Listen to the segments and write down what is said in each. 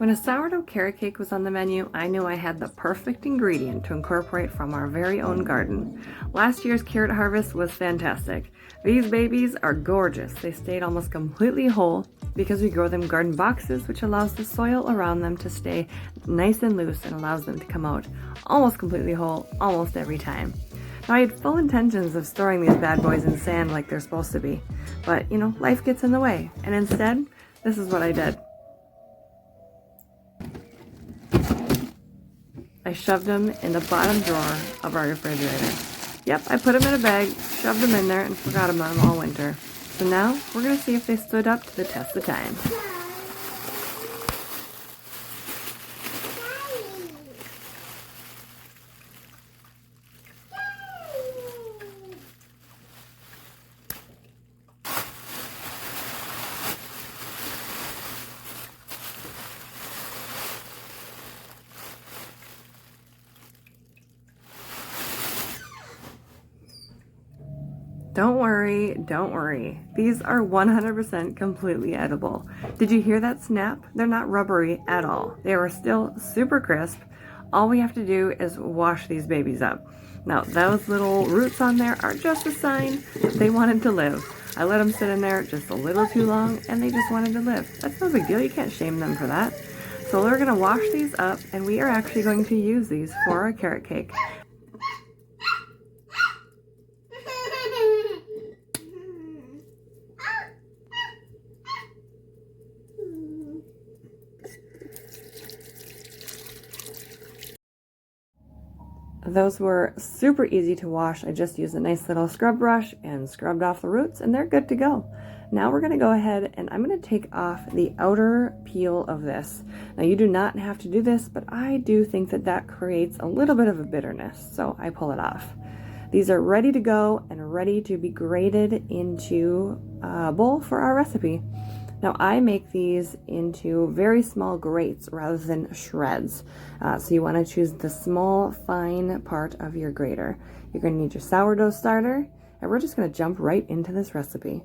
When a sourdough carrot cake was on the menu, I knew I had the perfect ingredient to incorporate from our very own garden. Last year's carrot harvest was fantastic. These babies are gorgeous. They stayed almost completely whole because we grow them in garden boxes, which allows the soil around them to stay nice and loose and allows them to come out almost completely whole almost every time. Now, I had full intentions of storing these bad boys in sand like they're supposed to be, but life gets in the way, and instead, this is what I did. I shoved them in the bottom drawer of our refrigerator. Yep, I put them in a bag, shoved them in there, and forgot about them all winter. So now, we're going to see if they stood up to the test of time. Don't worry. These are 100% completely edible. Did you hear that snap? They're not rubbery at all. They are still super crisp. All we have to do is wash these babies up. Now, those little roots on there are just a sign that they wanted to live. I let them sit in there just a little too long, and they just wanted to live. That's no big deal. You can't shame them for that. So we're going to wash these up, and we are actually going to use these for our carrot cake. Those were super easy to wash. I just used a nice little scrub brush and scrubbed off the roots, and they're good to go. Now we're going to go ahead and I'm going to take off the outer peel of this. Now you do not have to do this, but I do think that that creates a little bit of a bitterness, so I pull it off. These are ready to go and ready to be grated into a bowl for our recipe. Now I make these into very small grates rather than shreds. So you want to choose the small, fine part of your grater. You're going to need your sourdough starter, and we're just going to jump right into this recipe.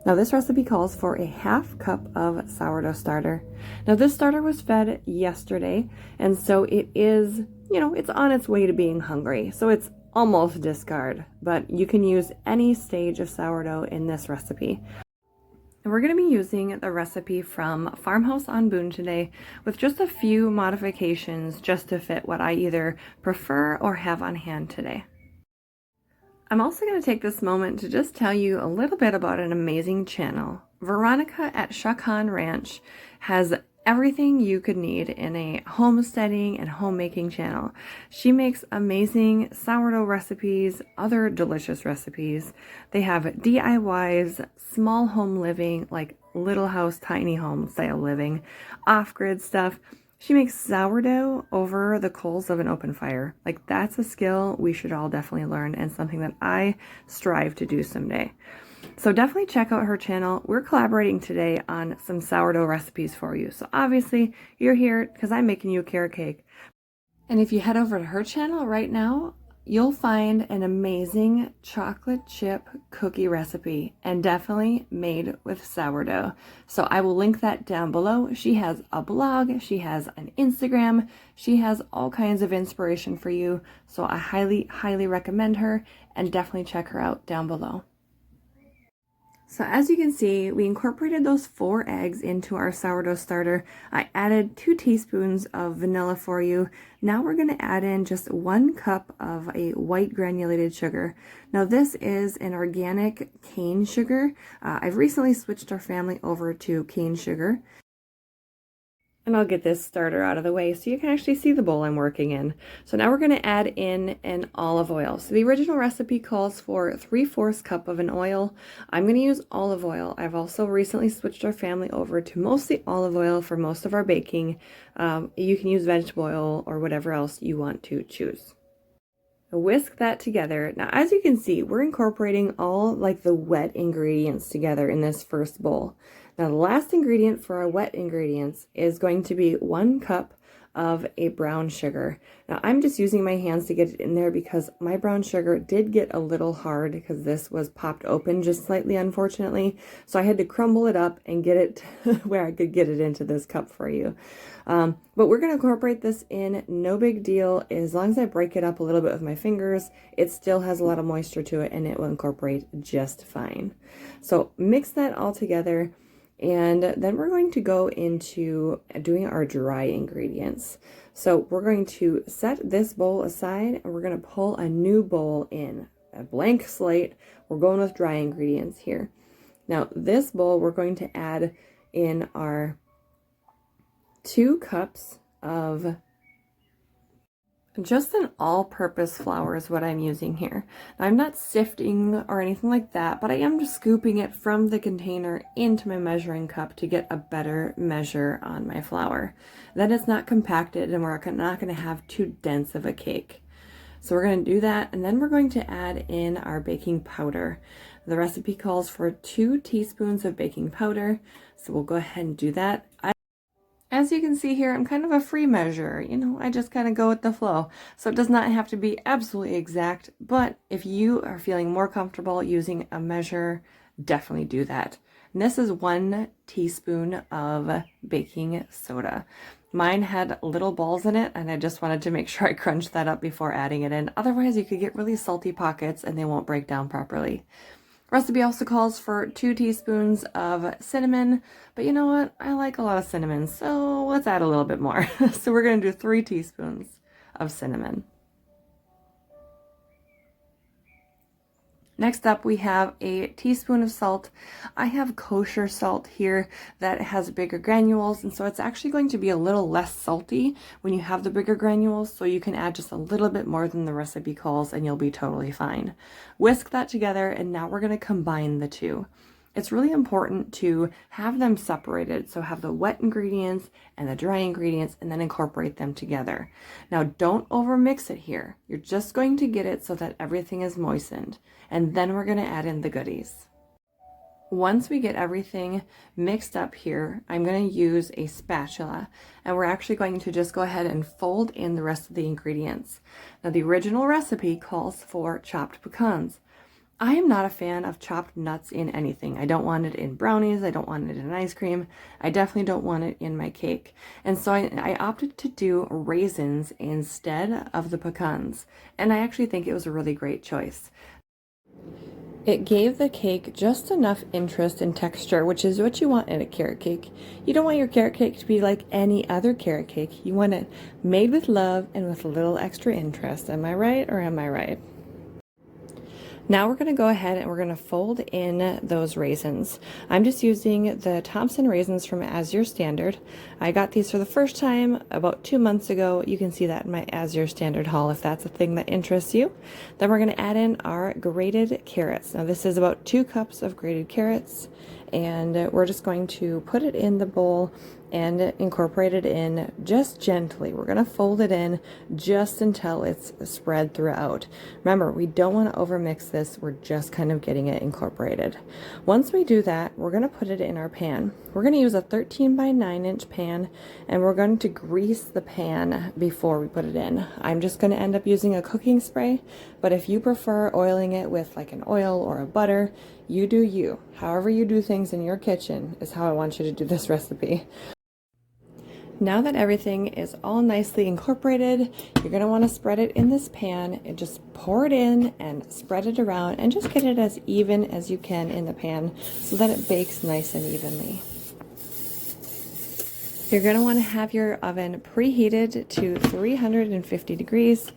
Now this recipe calls for a half cup of sourdough starter. Now this starter was fed yesterday, and so it is, it's on its way to being hungry. So it's almost discard, but you can use any stage of sourdough in this recipe. And we're going to be using the recipe from Farmhouse on Boone today with just a few modifications just to fit what I either prefer or have on hand today. I'm also going to take this moment to just tell you a little bit about an amazing channel. Veronika at Shuckhahn Ranch has everything you could need in a homesteading and homemaking channel. She makes amazing sourdough recipes, other delicious recipes. They have DIYs, small home living, like little house, tiny home style living, off-grid stuff. She makes sourdough over the coals of an open fire. Like, that's a skill we should all definitely learn and something that I strive to do someday. So definitely check out her channel. We're collaborating today on some sourdough recipes for you. So obviously you're here because I'm making you a carrot cake. And if you head over to her channel right now, you'll find an amazing chocolate chip cookie recipe, and definitely made with sourdough. So I will link that down below. She has a blog, she has an Instagram, she has all kinds of inspiration for you. So I highly recommend her, and definitely check her out down below. So as you can see, we incorporated those 4 eggs into our sourdough starter. I added 2 teaspoons of vanilla for you. Now we're going to add in just 1 cup of a white granulated sugar. Now this is an organic cane sugar. I've recently switched our family over to cane sugar. And I'll get this starter out of the way so you can actually see the bowl I'm working in. So now we're going to add in an olive oil. So the original recipe calls for 3/4 cup of an oil. I'm going to use olive oil. I've also recently switched our family over to mostly olive oil for most of our baking. You can use vegetable oil or whatever else you want to choose. Whisk that together. Now, as you can see, we're incorporating all like the wet ingredients together in this first bowl. Now, the last ingredient for our wet ingredients is going to be 1 cup of a brown sugar. Now I'm just using my hands to get it in there because my brown sugar did get a little hard because this was popped open just slightly, unfortunately. So I had to crumble it up and get it where I could get it into this cup for you. But we're going to incorporate this in, no big deal. As long as I break it up a little bit with my fingers, it still has a lot of moisture to it and it will incorporate just fine. So mix that all together. And then we're going to go into doing our dry ingredients. So we're going to set this bowl aside and we're going to pull a new bowl in, a blank slate. We're going with dry ingredients here. Now this bowl, we're going to add in our 2 cups of just an all-purpose flour is what I'm using here. Now, I'm not sifting or anything like that, but I am just scooping it from the container into my measuring cup to get a better measure on my flour. Then it's not compacted and we're not going to have too dense of a cake. So we're going to do that, and then we're going to add in our baking powder. The recipe calls for 2 teaspoons of baking powder, so we'll go ahead and do that. As you can see here, I'm kind of a free measurer, you know, I just kind of go with the flow. So it does not have to be absolutely exact, but if you are feeling more comfortable using a measure, definitely do that. And this is 1 teaspoon of baking soda. Mine had little balls in it, and I just wanted to make sure I crunched that up before adding it in. Otherwise, you could get really salty pockets and they won't break down properly. Recipe also calls for 2 teaspoons of cinnamon, but you know what? I like a lot of cinnamon, so let's add a little bit more. So we're going to do 3 teaspoons of cinnamon. Next up, we have a teaspoon of salt. I have kosher salt here that has bigger granules, and so it's actually going to be a little less salty when you have the bigger granules, so you can add just a little bit more than the recipe calls and you'll be totally fine. Whisk that together, and now we're going to combine the 2. It's really important to have them separated, so have the wet ingredients and the dry ingredients and then incorporate them together. Now don't over mix it here. You're just going to get it so that everything is moistened, and then we're going to add in the goodies. Once we get everything mixed up here, I'm going to use a spatula, and we're actually going to just go ahead and fold in the rest of the ingredients. Now the original recipe calls for chopped pecans. I am not a fan of chopped nuts in anything. I don't want it in brownies. I don't want it in ice cream. I definitely don't want it in my cake. And so I opted to do raisins instead of the pecans. And I actually think it was a really great choice. It gave the cake just enough interest and texture, which is what you want in a carrot cake. You don't want your carrot cake to be like any other carrot cake. You want it made with love and with a little extra interest. Am I right or am I right? Now we're going to go ahead and we're going to fold in those raisins. I'm just using the Thompson raisins from As Your Standard. I got these for the first time about 2 months ago. You can see that in my As Your Standard haul if that's a thing that interests you. Then we're going to add in our grated carrots. Now this is about 2 cups of grated carrots, and we're just going to put it in the bowl and incorporate it in just gently. We're going to fold it in just until it's spread throughout. Remember, we don't want to overmix this. We're just kind of getting it incorporated. Once we do that, we're going to put it in our pan. We're going to use a 13 by 9 inch pan, and we're going to grease the pan before we put it in. I'm just going to end up using a cooking spray, but if you prefer oiling it with like an oil or a butter, you do you. However you do things in your kitchen is how I want you to do this recipe. Now that everything is all nicely incorporated, you're going to want to spread it in this pan and just pour it in and spread it around and just get it as even as you can in the pan so that it bakes nice and evenly. You're going to want to have your oven preheated to 350 degrees,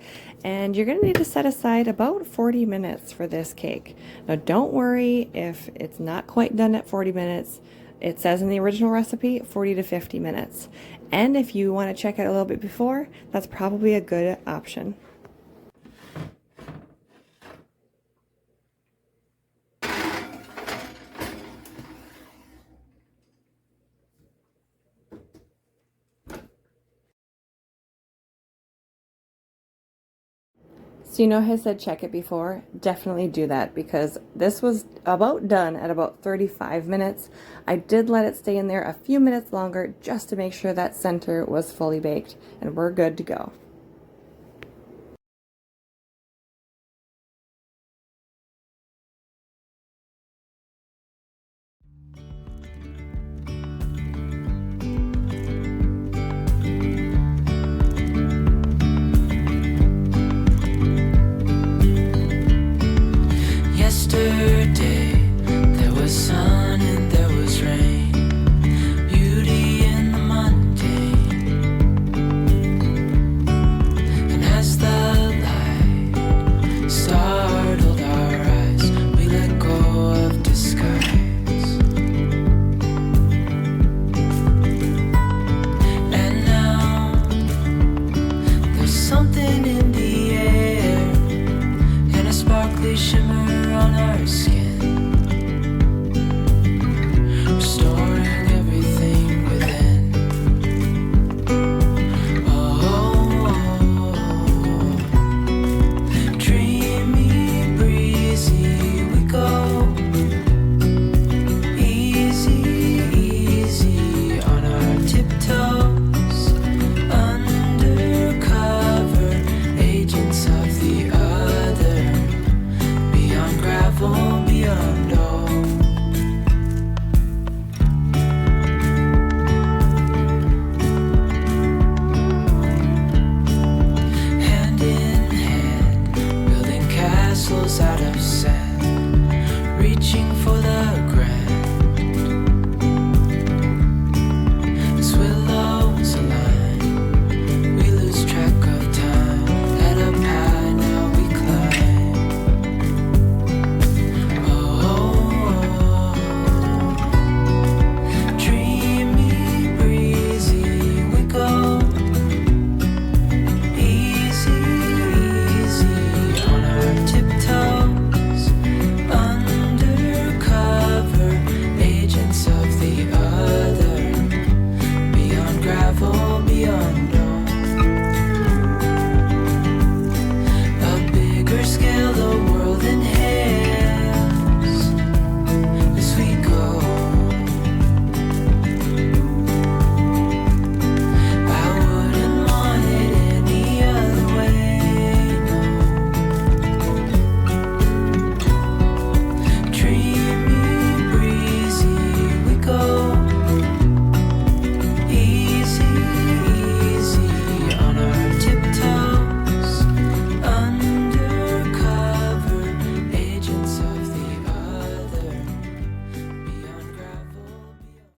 and you're going to need to set aside about 40 minutes for this cake. Now don't worry if it's not quite done at 40 minutes. It says in the original recipe 40 to 50 minutes. And if you want to check it a little bit before, that's probably a good option. So you know how I said check it before? Definitely do that, because this was about done at about 35 minutes. I did let it stay in there a few minutes longer just to make sure that center was fully baked, and we're good to go. Yesterday, there was sun and there was rain, beauty in the mundane. And as the light startled our eyes, we let go of disguise. And now, there's something in the air, and a sparkly shimmer on our skin, restoring everything within. Dreamy, breezy, we go easy, easy on our tiptoes, undercover agents of the other, beyond gravel, beyond all. Hand in hand, building castles out of